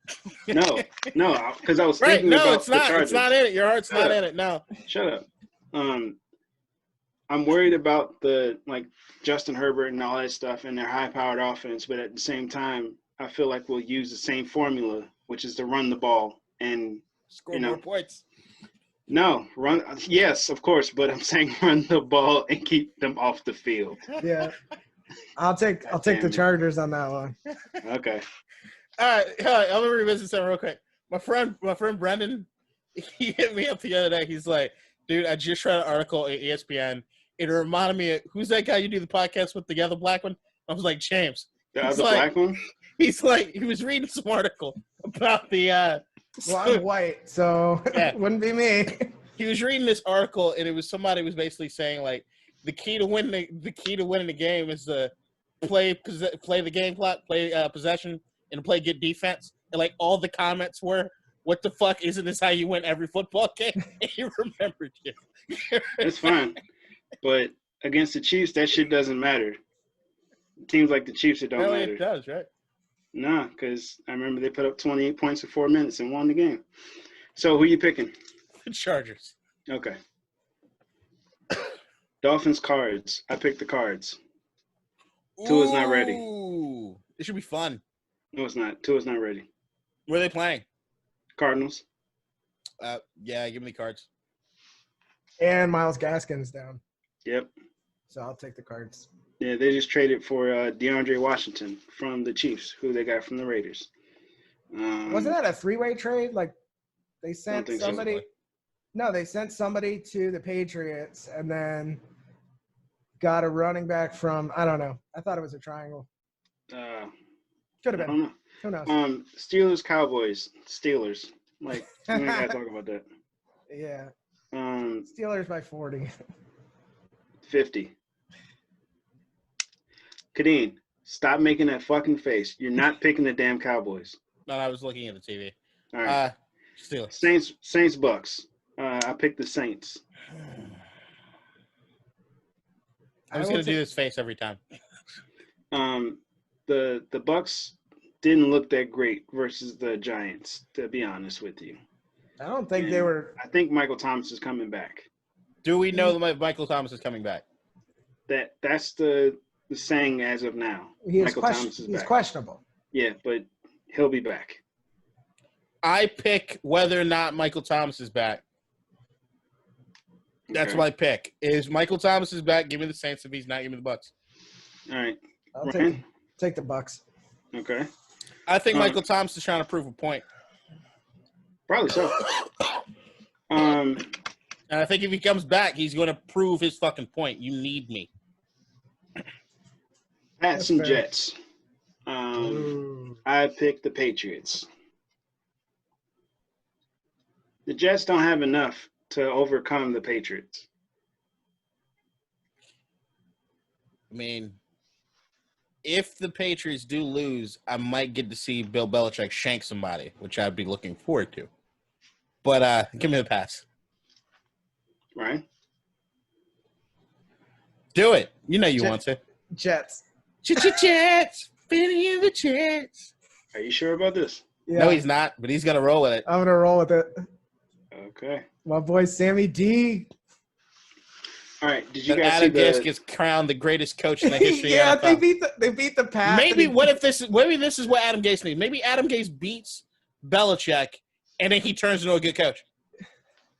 No, because I was thinking about it's not. the Chargers. It's not in it. Your heart's not in it. No. Shut up. I'm worried about the Justin Herbert and all that stuff and their high-powered offense, but at the same time, I feel like we'll use the same formula, which is to run the ball and score more points. No, run. Yes, of course, but I'm saying run the ball and keep them off the field. Yeah, I'll take the Chargers on that one. Okay. All right, I'm gonna revisit something real quick. My friend Brendan, he hit me up the other day. He's like, "Dude, I just read an article at ESPN. It reminded me of who's that guy you do the podcast with, the other black one?" I was like, "James." The other black one? He's like, he was reading some article about the. Well, I'm white, so it wouldn't be me. He was reading this article, and it was somebody was basically saying like the key to winning the game is to play the game clock, play possession, and play good defense. And like all the comments were, "What the fuck? Isn't this how you win every football game?" And he remembered you. It's fine, but against the Chiefs, that shit doesn't matter. Teams like the Chiefs, it don't matter. It does, right? Nah, because I remember they put up 28 points in 4 minutes and won the game. So who you picking? The Chargers. Okay. Dolphins, Cards. I picked the Cards. Tua's not ready. Ooh, it should be fun. No, it's not. Tua's not ready. Where are they playing? Cardinals. Yeah, give me the Cards. And Myles Gaskin's down. Yep. So I'll take the Cards. Yeah, they just traded for DeAndre Washington from the Chiefs, who they got from the Raiders. Wasn't that a three-way trade? Like they sent somebody. So. No, they sent somebody to the Patriots and then got a running back from, I don't know. I thought it was a triangle. Could have been. I don't know. Who knows? Steelers, Cowboys. Steelers. Like, we ain't got to talk about that. Yeah. Steelers by 40. 50. Kadeen, stop making that fucking face. You're not picking the damn Cowboys. No, I was looking at the TV. All right. Steelers. Saints, Bucks. I picked the Saints. I was going to do this face every time. The Bucks didn't look that great versus the Giants, to be honest with you. I don't think they were. I think Michael Thomas is coming back. Do we know that Michael Thomas is coming back? That's the saying as of now. Michael Thomas is back. He's questionable. Yeah, but he'll be back. I pick whether or not Michael Thomas is back. That's my pick. Is Michael Thomas is back, give me the Saints. If he's not, give me the Bucks. All right. I'll take the Bucks. Okay. I think Michael Thomas is trying to prove a point. Probably so. And I think if he comes back, he's going to prove his fucking point. You need me. Pats and Jets. I picked the Patriots. The Jets don't have enough to overcome the Patriots. I mean, if the Patriots do lose, I might get to see Bill Belichick shank somebody, which I'd be looking forward to. But give me the pass. Right? Do it. You know you want to. Jets. Jets. Fitting in the Jets. Are you sure about this? Yeah. No, he's not, but he's going to roll with it. I'm going to roll with it. Okay. My boy Sammy D. All right. Did you that guys see Adam Gase the? gets crowned the greatest coach in the history yeah, of the NFL. they beat the Pats. Maybe this is what Adam Gase needs. Maybe Adam Gase beats Belichick, and then he turns into a good coach.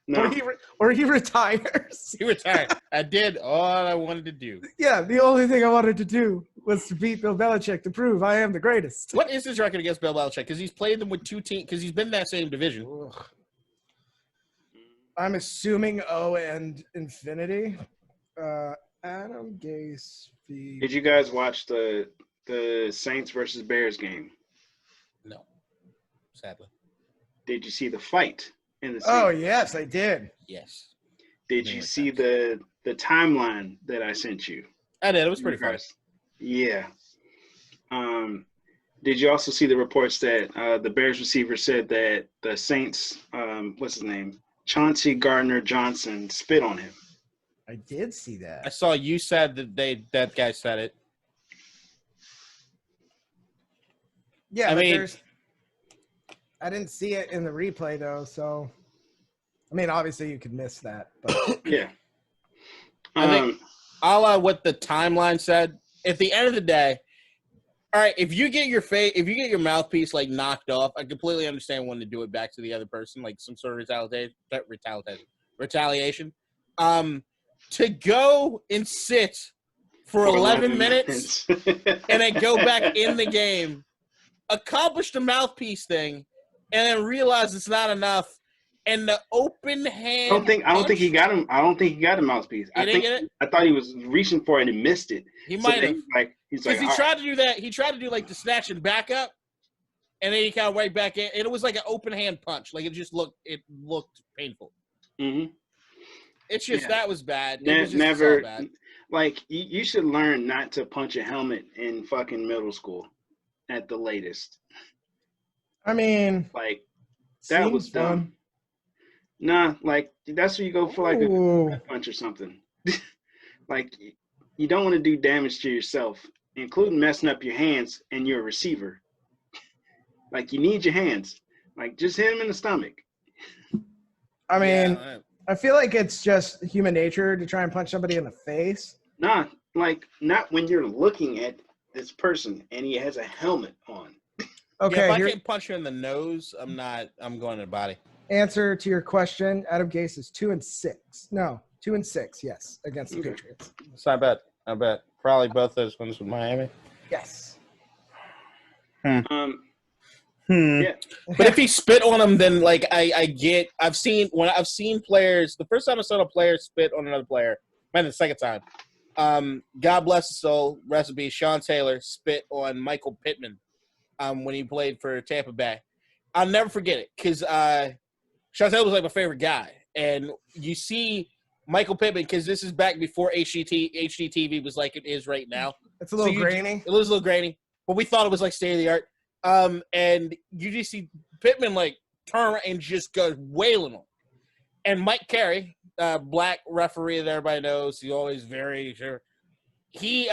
No. Or he retires. He retired. I did all I wanted to do. Yeah, the only thing I wanted to do was to beat Bill Belichick to prove I am the greatest. What is his record against Bill Belichick? Because he's played them with two teams. Because he's been in that same division. Ugh. I'm assuming O and infinity. Adam Gase. Did you guys watch the Saints versus Bears game? No, sadly. Did you see the fight in the? Oh Saints? yes, I did. Yes. Did you see the timeline that I sent you? I did. It was pretty fun. Yeah. Did you also see the reports that the Bears receiver said that the Saints, what's his name, Chauncey Gardner-Johnson, spit on him? I did see that. I saw you said that guy said it. Yeah, I but mean, I didn't see it in the replay though, so I mean, obviously you could miss that, but Yeah. I think a la what the timeline said. At the end of the day, all right, if you get your mouthpiece like knocked off, I completely understand wanting to do it back to the other person, like some sort of retaliation. To go and sit for 11 minutes and then go back in the game, accomplish the mouthpiece thing, and then realize it's not enough. And the open hand. I don't think he got him. I don't think he got a mouthpiece. He didn't get it? I thought he was reaching for it and missed it. He might have. He's Because like, he tried to do that. He tried to do like the snatch and back up, and then he kind of right back in. And it was like an open hand punch. Like it looked painful. Mm-hmm. It's just that was bad. It was just Never. so bad. Like you should learn not to punch a helmet in fucking middle school, at the latest. I mean, Like that was dumb. Fun. Nah, like that's where you go for like Ooh. a punch or something. Like you don't want to do damage to yourself, including messing up your hands and you're a receiver. Like you need your hands. Like just hit him in the stomach. I mean, Yeah. I feel like it's just human nature to try and punch somebody in the face. Nah, like not when you're looking at this person and he has a helmet on. Okay, Yeah, if I can't punch you in the nose, I'm going to the body. answer to your question, Adam Gase is 2-6. No, 2-6, yes, against the Patriots. It's not bad. I bet probably both those ones with Miami. Yes. Yeah. But if he spit on him, then like I've seen players. The first time I saw a player spit on another player, man, the second time. God bless his soul, rest in peace. Sean Taylor spit on Michael Pittman when he played for Tampa Bay. I'll never forget it because Sean Taylor was like my favorite guy, and you see Michael Pittman because this is back before HDTV was like it is right now. It's a little grainy. It was a little grainy, but we thought it was like state of the art. And you just see Pittman like turn and just go wailing him. And Mike Carey, black referee that everybody knows, he's always very sure. He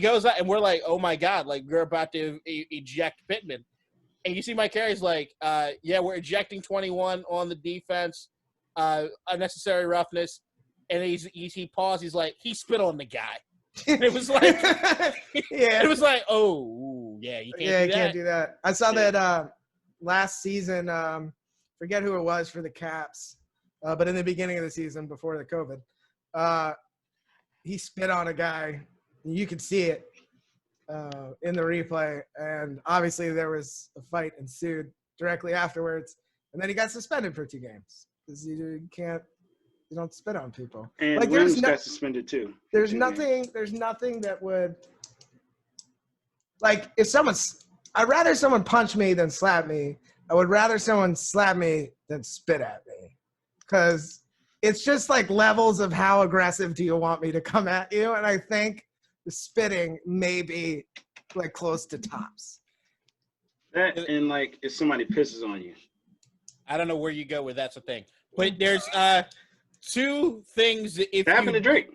goes out and we're like, oh my God, like we're about to eject Pittman. And you see Mike Carey's like, yeah, we're ejecting 21 on the defense, unnecessary roughness. And he paused, he's like, he spit on the guy. And it was like, yeah, it was like, oh, yeah, you can't do that. I saw that last season. Forget who it was for the Caps, but in the beginning of the season before the COVID, he spit on a guy. You could see it in the replay, and obviously there was a fight ensued directly afterwards, and then he got suspended for 2 games because you don't spit on people. And like Williams got suspended too. There's nothing that would, like, I'd rather someone punch me than slap me. I would rather someone slap me than spit at me. Because it's just like levels of how aggressive do you want me to come at you? And I think the spitting may be like close to tops. That and like if somebody pisses on you. I don't know where you go with that's the thing. But there's 2 things that if That happened to Drake.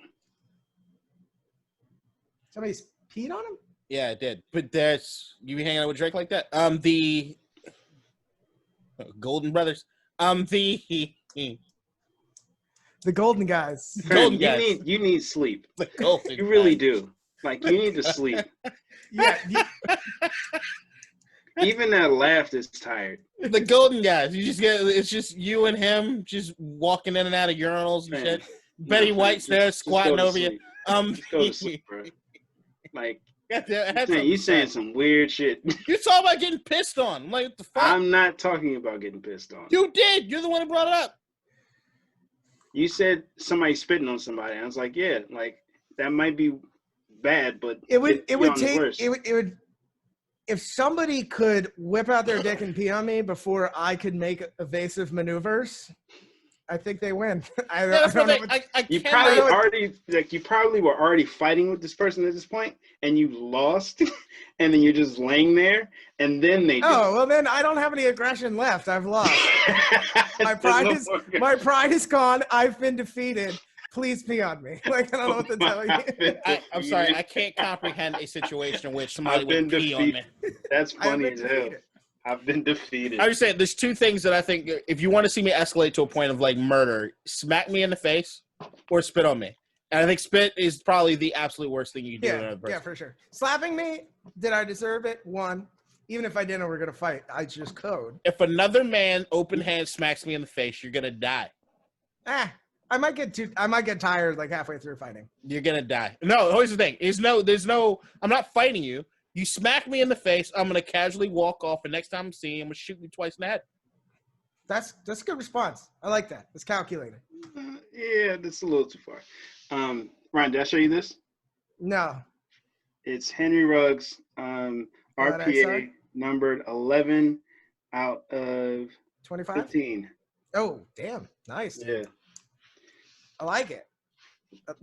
Somebody's peed on him? Yeah, it did. But there's you be hanging out with Drake like that? The Golden Brothers. The golden guys. Golden you guys. need sleep. The golden You really guys. do. Like, you need to sleep. Yeah. Even that laugh is tired. The golden guys. You just get it's just you and him just walking in and out of urinals and Man. shit. Betty No, White's there squatting go to over you. sleep. Just go to sleep, bro. Like, goddamn, you saying some weird shit. You're talking about getting pissed on. I'm like, what the fuck? I'm not talking about getting pissed on. You did. You're the one who brought it up. You said somebody spitting on somebody. I was like, yeah, like that might be bad, but It would beyond the take worst. it would if somebody could whip out their dick and pee on me before I could make evasive maneuvers, I think they win. I That's don't what know. You cannot- probably were already fighting with this person at this point, and you lost, and then you're just laying there, and then they. Oh, well then I don't have any aggression left. I've lost. My pride is gone. I've been defeated. Please pee on me. Like, I don't know what to tell you. I'm sorry. I can't comprehend a situation in which somebody I've been would pee on me. That's I've funny been as hell. defeated. I've been defeated. I was saying there's two things that I think if you want to see me escalate to a point of like murder, smack me in the face or spit on me. And I think spit is probably the absolute worst thing you can do to another person. Yeah, for sure. Slapping me, did I deserve it? One. Even if I didn't, we're gonna fight. I just code. If another man open hand smacks me in the face, you're gonna die. I might get tired like halfway through fighting. You're gonna die. No, here's the thing. There's no I'm not fighting you. You smack me in the face, I'm gonna casually walk off, and next time I'm seeing you, I'm gonna shoot you twice in the head. That's a good response. I like that. It's calculated. Yeah, that's a little too far. Ryan, did I show you this? No. It's Henry Ruggs, RPA numbered 11 out of 25? 15. Oh, damn. Nice. Yeah. I like it.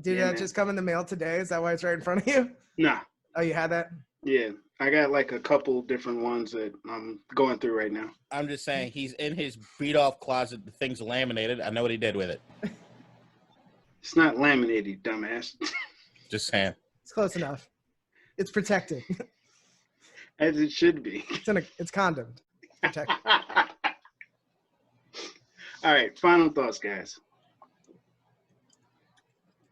Did Yeah, that man. just come in the mail today? Is that why it's right in front of you? Nah. Oh, you had that? Yeah. I got like a couple different ones that I'm going through right now. I'm just saying he's in his beat off closet, the thing's laminated. I know what he did with it. It's not laminated, dumbass. Just saying. It's close enough. It's protected. As it should be. It's condomed. Protected. All right, final thoughts, guys.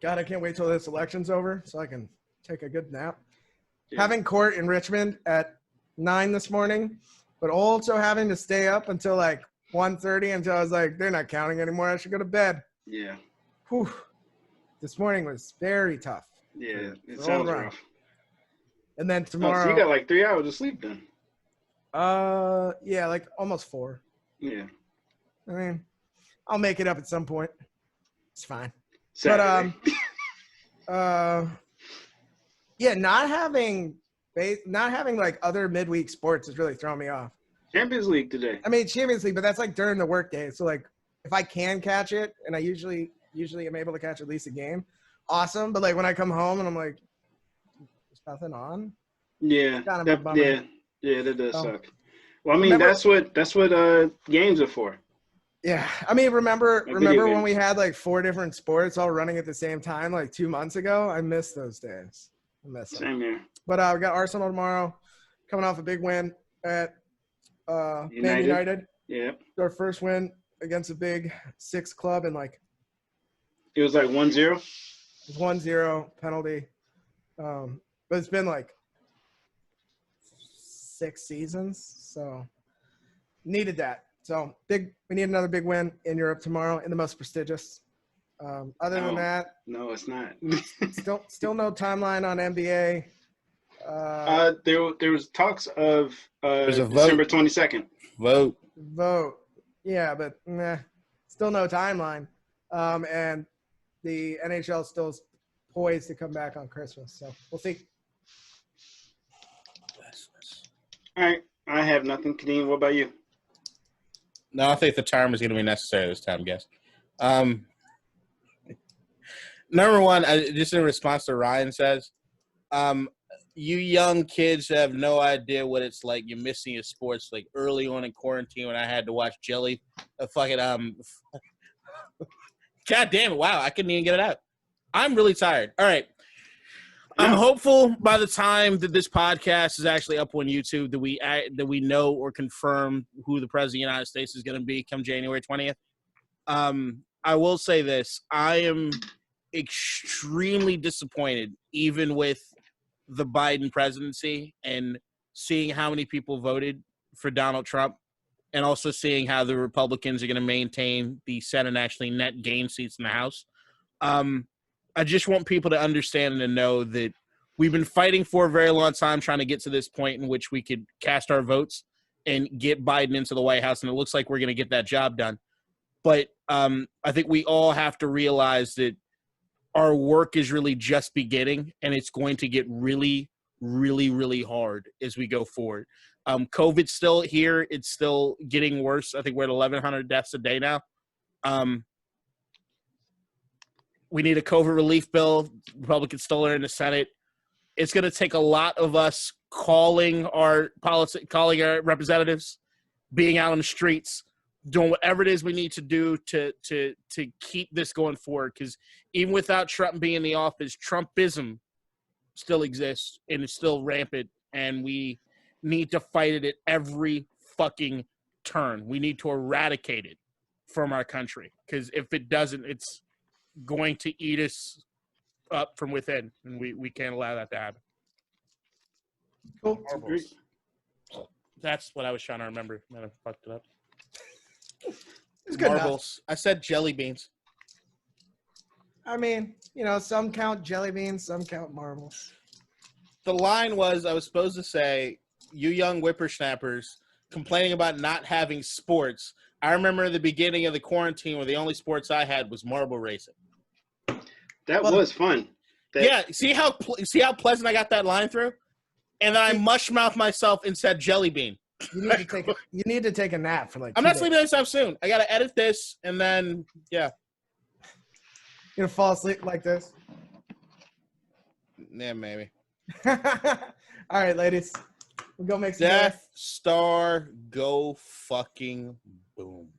God, I can't wait till this election's over so I can take a good nap. Yeah. Having court in Richmond at 9 this morning, but also having to stay up until like 1:30 until I was like, they're not counting anymore. I should go to bed. Yeah. Whew. This morning was very tough. Yeah, it for sounds all around. rough. And then Oh, tomorrow. so you got like 3 hours of sleep then. Yeah, like almost 4. Yeah. I mean, I'll make it up at some point. It's fine. Saturday. But yeah, not having like other midweek sports is really throwing me off. Champions League today. I mean, Champions League, but that's like during the workday. So like, if I can catch it, and I usually am able to catch at least a game, awesome. But like when I come home and I'm like, there's nothing on. Yeah. Kind of a bummer. Yeah, that does Oh. suck. Well, I mean, Remember- that's what games are for. Yeah, I mean, remember video when games. we had like 4 different sports all running at the same time like 2 months ago? I miss those days. I miss them. Same here. But we got Arsenal tomorrow, coming off a big win at Man United. Yeah. Our first win against a big 6 club, and like It was like 1-0. it was 1-0 penalty. But it's been like 6 seasons, so needed that. So we need another big win in Europe tomorrow in the most prestigious. Other than that, No, it's not. still no timeline on NBA. There was talks of There's a vote. December 22nd. Vote. Vote. Yeah, but still no timeline. And the NHL still is poised to come back on Christmas. So we'll see. All right. I have nothing. Kadeem, what about you? No, I think the term is going to be necessary this time, guys. Number one, just in response to Ryan says, you young kids have no idea what it's like. You're missing your sports. Like early on in quarantine when I had to watch God damn it. Wow, I couldn't even get it out. I'm really tired. All right. I'm hopeful by the time that this podcast is actually up on YouTube that we know or confirm who the president of the United States is going to be come January 20th. I will say this. I am extremely disappointed, even with the Biden presidency and seeing how many people voted for Donald Trump, and also seeing how the Republicans are going to maintain the Senate and actually net gain seats in the House. I just want people to understand and to know that we've been fighting for a very long time trying to get to this point in which we could cast our votes and get Biden into the White House, and it looks like we're going to get that job done. But I think we all have to realize that our work is really just beginning, and it's going to get really, really, really hard as we go forward. COVID's still here. It's still getting worse. I think we're at 1,100 deaths a day now. We need a COVID relief bill. Republicans still are in the Senate. It's going to take a lot of us calling our representatives, being out on the streets, doing whatever it is we need to do to keep this going forward. Because even without Trump being in the office, Trumpism still exists and is still rampant, and we need to fight it at every fucking turn. We need to eradicate it from our country, because if it doesn't, it's going to eat us up from within, and we can't allow that to happen. Cool. Marbles. That's what I was trying to remember. Then I fucked it up. It's good Marbles. I said jelly beans. enough. I mean, you know, some count jelly beans, some count marbles. The line was, I was supposed to say, you young whippersnappers complaining about not having sports. I remember in the beginning of the quarantine where the only sports I had was marble racing. That was fun. Yeah, see how pleasant I got that line through? And then I mush-mouthed myself and said jelly bean. You need to take a nap for like. I'm not sleeping this up soon. I got to edit this, and then, yeah. You're going to fall asleep like this? Yeah, maybe. All right, ladies. We'll go make some Death Star, go fucking boom.